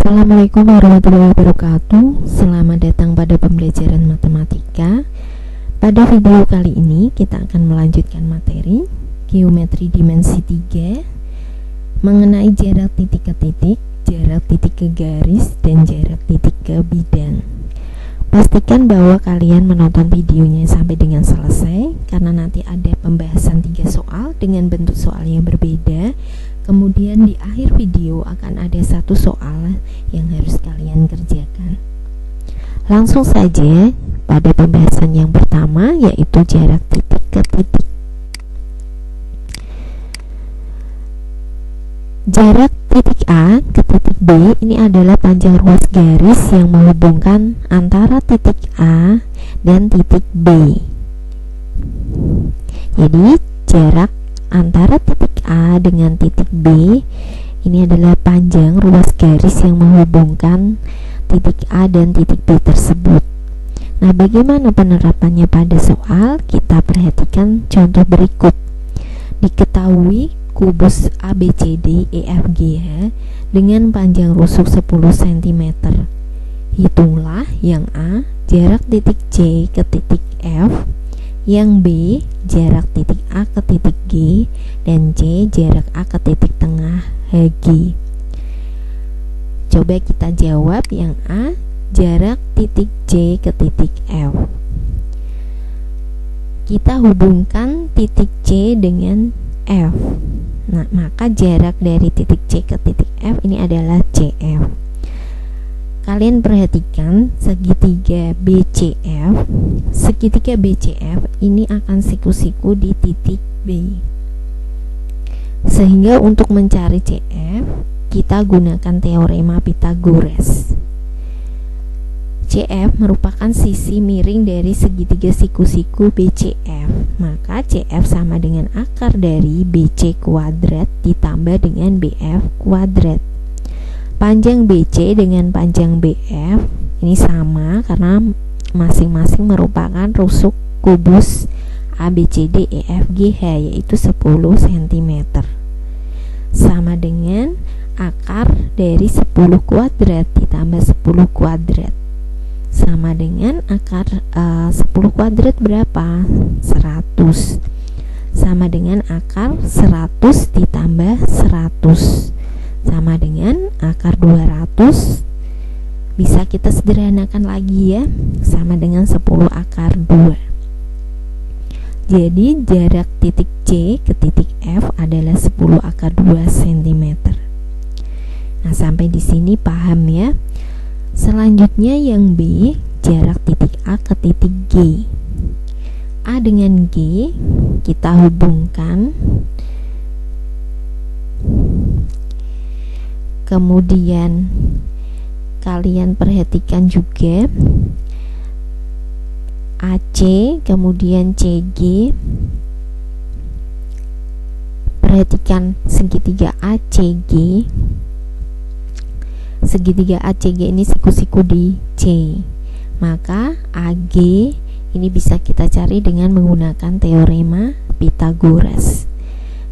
Assalamualaikum warahmatullahi wabarakatuh. Selamat datang pada pembelajaran matematika. Pada video kali ini kita akan melanjutkan materi geometri dimensi 3 mengenai jarak titik ke titik, jarak titik ke garis, dan jarak titik ke bidang. Pastikan bahwa kalian menonton videonya sampai dengan selesai, karena nanti ada pembahasan 3 soal dengan bentuk soal yang berbeda. Kemudian di akhir video akan ada 1 soal yang harus kalian kerjakan. Langsung saja pada pembahasan yang pertama, yaitu jarak titik ke titik. Jarak titik A ke titik B ini adalah panjang ruas garis yang menghubungkan antara titik A dan titik B. Jadi jarak antara titik A dengan titik B ini adalah panjang ruas garis yang menghubungkan titik A dan titik B tersebut. Nah, bagaimana penerapannya pada soal? Kita perhatikan contoh berikut. Diketahui kubus ABCD EFGH dengan panjang rusuk 10 cm. Hitunglah yang A, jarak titik C ke titik F, yang B, jarak titik A ke titik G, dan C, jarak A ke titik tengah HG. Coba kita jawab yang A, jarak titik C ke titik F. Kita hubungkan titik C dengan F. Nah, maka jarak dari titik C ke titik F ini adalah CF. Kalian perhatikan segitiga BCF. Segitiga BCF ini akan siku-siku di titik B. Sehingga untuk mencari CF, kita gunakan teorema Pythagoras. CF merupakan sisi miring dari segitiga siku-siku BCF. Maka CF sama dengan akar dari BC kuadrat ditambah dengan BF kuadrat. Panjang BC dengan panjang BF ini sama karena masing-masing merupakan rusuk kubus ABCD EFGH, yaitu 10 cm. Sama dengan akar dari 10 kuadrat ditambah 10 kuadrat. Sama dengan akar 10 kuadrat berapa? 100. Sama dengan akar 100 ditambah 100. Sama dengan akar 200. Bisa kita sederhanakan lagi ya, sama dengan 10 akar 2. Jadi jarak titik C ke titik F adalah 10 akar 2 cm. Nah, sampai di sini paham ya. Selanjutnya yang B, jarak titik A ke titik G. A dengan G kita hubungkan. Kemudian kalian perhatikan juga AC, kemudian CG. Perhatikan segitiga ACG. Segitiga ACG ini siku-siku di C. Maka AG ini bisa kita cari dengan menggunakan teorema Pythagoras.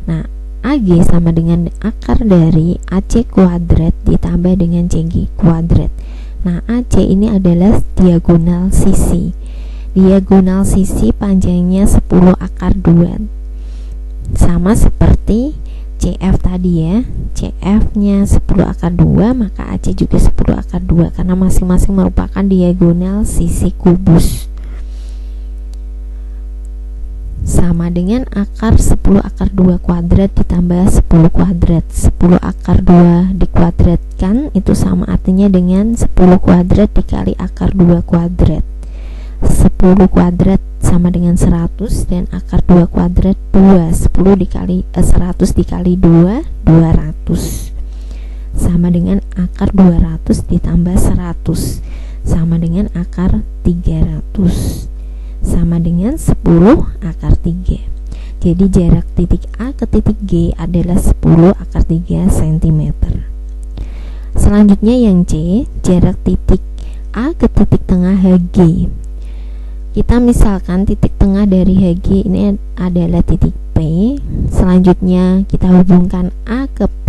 Nah, AG sama dengan akar dari AC kuadrat ditambah dengan CG kuadrat. Nah, AC ini adalah diagonal sisi. Diagonal sisi panjangnya 10 akar 2. Sama seperti CF tadi ya. CF nya 10 akar 2, maka AC juga 10 akar 2 karena masing-masing merupakan diagonal sisi kubus. Sama dengan akar 10 akar 2 kuadrat ditambah 10 kuadrat. 10 akar 2 dikuadratkan itu sama artinya dengan 10 kuadrat dikali akar 2 kuadrat. 10 kuadrat sama dengan 100 dan akar 2 kuadrat 2. 100 dikali 2, 200. Sama dengan akar 200 ditambah 100 sama dengan akar 300. Sama dengan 10 akar 3. Jadi jarak titik A ke titik G adalah 10 akar 3 cm. Selanjutnya yang C, jarak titik A ke titik tengah HG. Kita misalkan titik tengah dari HG ini adalah titik P. Selanjutnya kita hubungkan A ke P.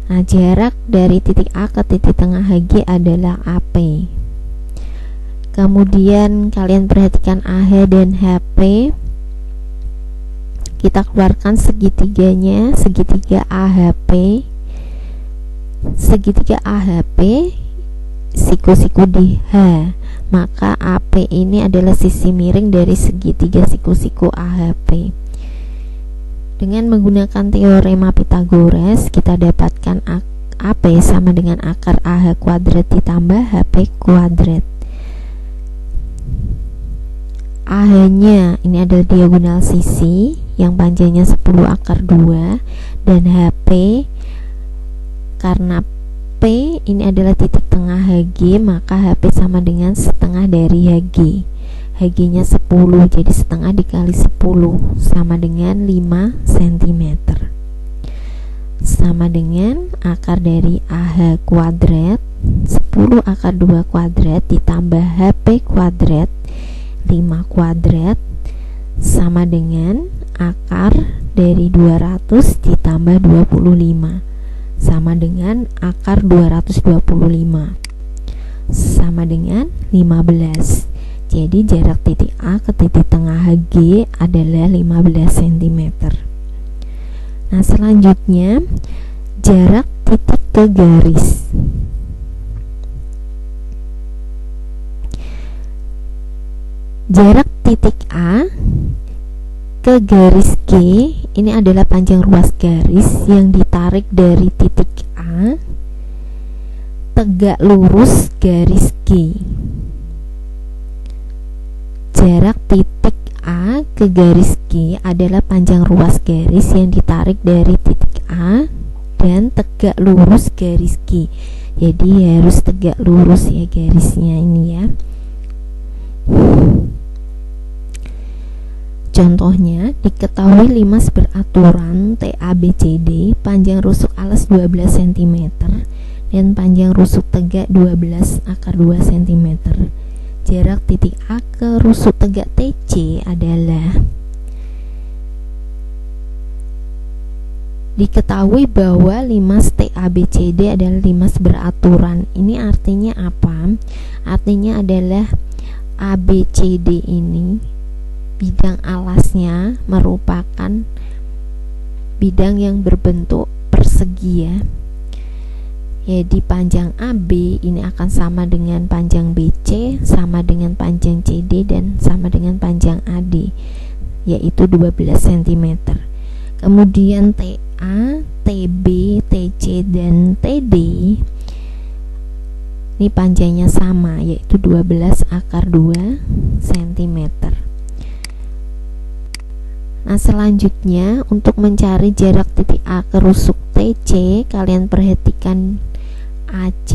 Nah, jarak dari titik A ke titik tengah HG adalah AP. Kemudian kalian perhatikan AH dan HP. Kita keluarkan segitiganya, segitiga AHP. Segitiga AHP siku-siku di H, maka AP ini adalah sisi miring dari segitiga siku-siku AHP. Dengan menggunakan teorema Pythagoras, kita dapatkan AP sama dengan akar AH kuadrat ditambah HP kuadrat. AH-nya ini adalah diagonal sisi yang panjangnya 10 akar 2, dan HP karena P ini adalah titik tengah HG, maka HP sama dengan setengah dari HG. HG-nya 10, jadi setengah dikali 10 sama dengan 5 cm. Sama dengan akar dari AH kuadrat 10 akar 2 kuadrat ditambah HP kuadrat 5 kuadrat sama dengan akar dari 200 ditambah 25 sama dengan akar 225 sama dengan 15. Jadi jarak titik A ke titik tengah HG adalah 15 cm. Nah, selanjutnya jarak titik ke garis. Jarak titik A ke garis G ini adalah panjang ruas garis yang ditarik dari titik A tegak lurus garis G. Jarak titik A ke garis G adalah panjang ruas garis yang ditarik dari titik A dan tegak lurus garis G. Jadi harus tegak lurus ya garisnya ini ya. Contohnya, diketahui limas beraturan TABCD, panjang rusuk alas 12 cm dan panjang rusuk tegak 12 akar 2 cm. Jarak titik A ke rusuk tegak TC adalah, diketahui bahwa limas TABCD adalah limas beraturan. Ini artinya apa? Artinya adalah ABCD ini bidang alasnya merupakan bidang yang berbentuk persegi ya. Jadi panjang AB ini akan sama dengan panjang BC, sama dengan panjang CD, dan sama dengan panjang AD, yaitu 12 cm. Kemudian TA, TB, TC, dan TD ini panjangnya sama, yaitu 12 akar 2 cm. Nah, selanjutnya untuk mencari jarak titik A ke rusuk TC, kalian perhatikan AC.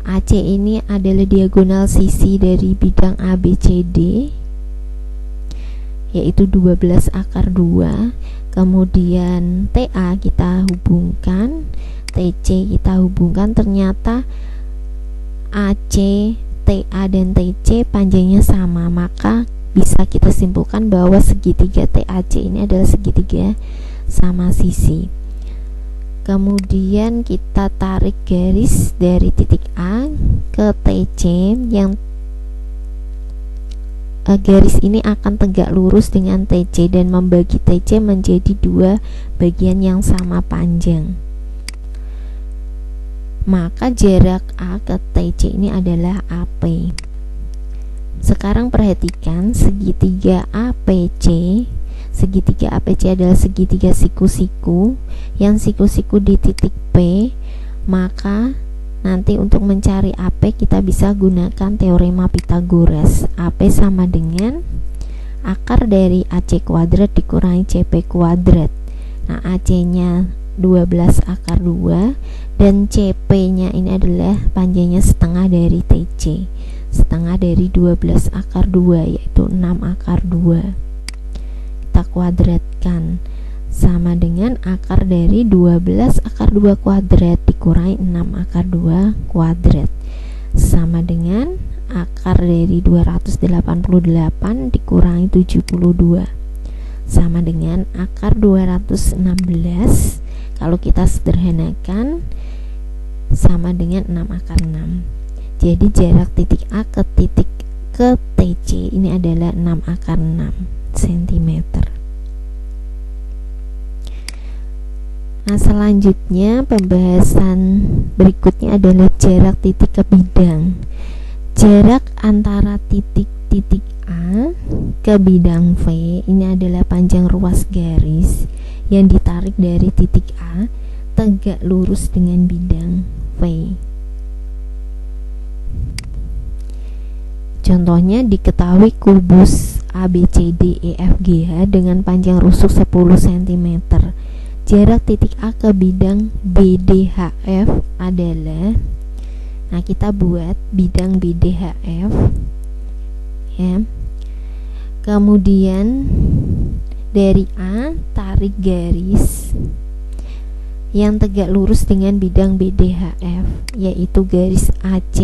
AC ini adalah diagonal sisi dari bidang ABCD, yaitu 12 akar 2. Kemudian TA kita hubungkan, TC kita hubungkan, ternyata AC, TA, dan TC panjangnya sama, maka bisa kita simpulkan bahwa segitiga TAC ini adalah segitiga sama sisi. Kemudian kita tarik garis dari titik A ke TC, yang garis ini akan tegak lurus dengan TC dan membagi TC menjadi dua bagian yang sama panjang. Maka jarak A ke TC ini adalah AP. Sekarang perhatikan segitiga APC. Segitiga APC adalah segitiga siku-siku yang siku-siku di titik P. Maka nanti untuk mencari AP kita bisa gunakan teorema Pythagoras. AP sama dengan akar dari AC kuadrat dikurangi CP kuadrat. Nah, AC-nya 12 akar 2 dan CP-nya ini adalah panjangnya setengah dari TC. Setengah dari 12 akar 2 yaitu 6 akar 2. Kita kuadratkan sama dengan akar dari 12 akar 2 kuadrat dikurangi 6 akar 2 kuadrat sama dengan akar dari 288 dikurangi 72 sama dengan akar 216 Kalau kita sederhanakan sama dengan 6 akar 6. Jadi jarak titik A ke titik ke TC ini adalah 6 akar 6 cm. Nah, selanjutnya pembahasan berikutnya adalah jarak titik ke bidang. Jarak antara titik A ke bidang V ini adalah panjang ruas garis yang ditarik dari titik A tegak lurus dengan bidang V. Contohnya diketahui kubus ABCDEFGH dengan panjang rusuk 10 cm. Jarak titik A ke bidang BDHF adalah, nah kita buat bidang BDHF ya. Kemudian dari A tarik garis yang tegak lurus dengan bidang BDHF, yaitu garis AC.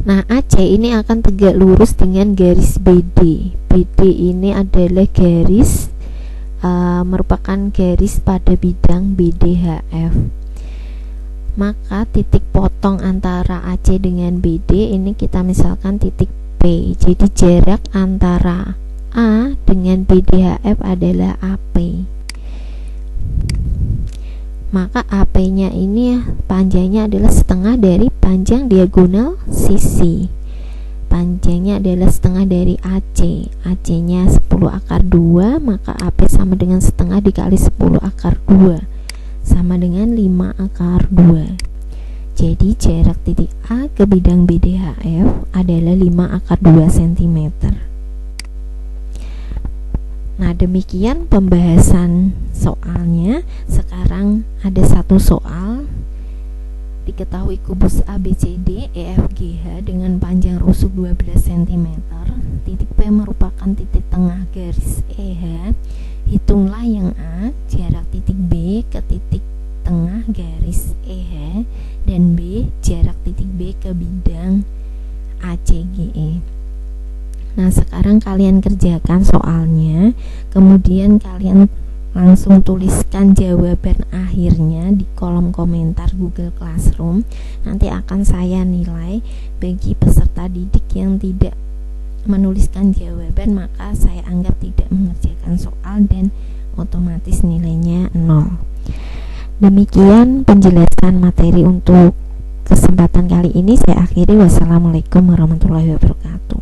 Nah, AC ini akan tegak lurus dengan garis BD. BD ini adalah garis merupakan garis pada bidang BDHF. Maka titik potong antara AC dengan BD ini kita misalkan titik P. Jadi jarak antara A dengan BDHF adalah AP. Maka AP-nya ini panjangnya adalah setengah dari panjang diagonal sisi. Panjangnya adalah setengah dari AC. AC-nya 10 akar 2, maka AP sama dengan setengah dikali 10 akar 2 sama dengan 5 akar 2. Jadi jarak titik A ke bidang BDHF adalah 5 akar 2 cm. Nah, demikian pembahasan soalnya. Sekarang ada satu soal. Diketahui kubus ABCD EFGH dengan panjang rusuk 12 cm. Titik P merupakan titik tengah garis EH. Hitunglah yang A, jarak titik B ke titik tengah garis EH, dan B, jarak titik B ke bidang ACGE. Nah, sekarang kalian kerjakan soalnya, kemudian kalian langsung tuliskan jawaban akhirnya di kolom komentar Google Classroom. Nanti akan saya nilai. Bagi peserta didik yang tidak menuliskan jawaban, maka saya anggap tidak mengerjakan soal dan otomatis nilainya 0. Demikian penjelasan materi untuk kesempatan kali ini. Saya akhiri. Wassalamualaikum warahmatullahi wabarakatuh.